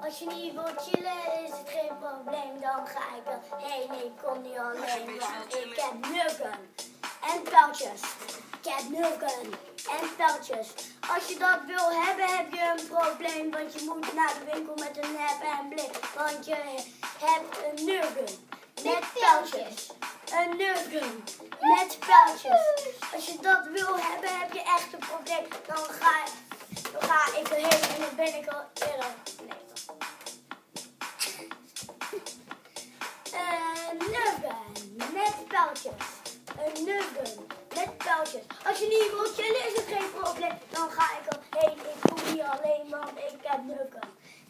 Als je niet wilt chillen is het geen probleem, dan ga ik wel heen. Ik kom niet alleen, want ik heb nuggen en pijltjes. Ik heb nuggen en pijltjes. Als je dat wil hebben, heb je een probleem, want je moet naar de winkel met een nep en blik. Want je hebt een nuggen met pijltjes. Een nuggen met pijltjes. Als je dat wil hebben, heb je echt een probleem. Dan ga ik erheen en dan ben ik al eerder. Een nuggen met pijltjes. Een nuggen met pijltjes. Als je niet wilt chillen is het geen probleem. Dan ga ik al heen. Ik kom niet alleen, want ik heb nuggen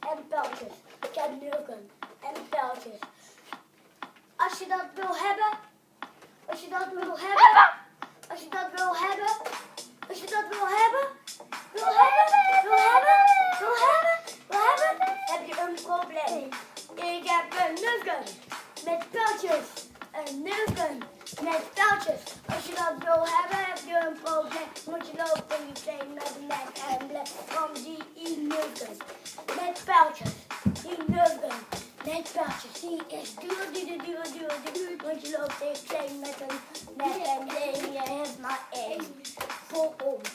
en pijltjes. Ik heb nuggen en pijltjes. Als je dat wil hebben. Als je dat wil hebben. Als je dat wil hebben. Als je dat wil hebben. Wil hebben, heb je een probleem. Ik heb een nuggen met pijltjes. Een nuggen met pijltjes. Als je dat wil hebben, heb je een probleem. Moet je lopen in je kleding met een nek en blek. Van die nuggen met pijltjes. Die nuggen met pijltjes. Die is duur. Want je loopt in je kleding met een nek en blek. Je hebt maar één. Voor ons.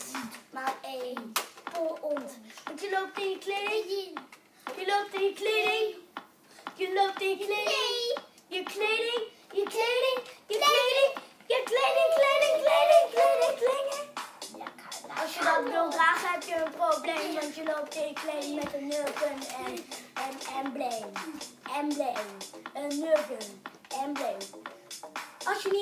Maar één. Voor ons. Want je loopt in je kleding. Je loopt in je kleding. Je loopt in je kleding. Je kleding. Je kleding. Je kleding. Je kleding. Als je dat wil dragen heb je een probleem. Want je loopt in je kleding met een nuggen en embleem. Embleem. Een nuggen. Embleem. Als je niet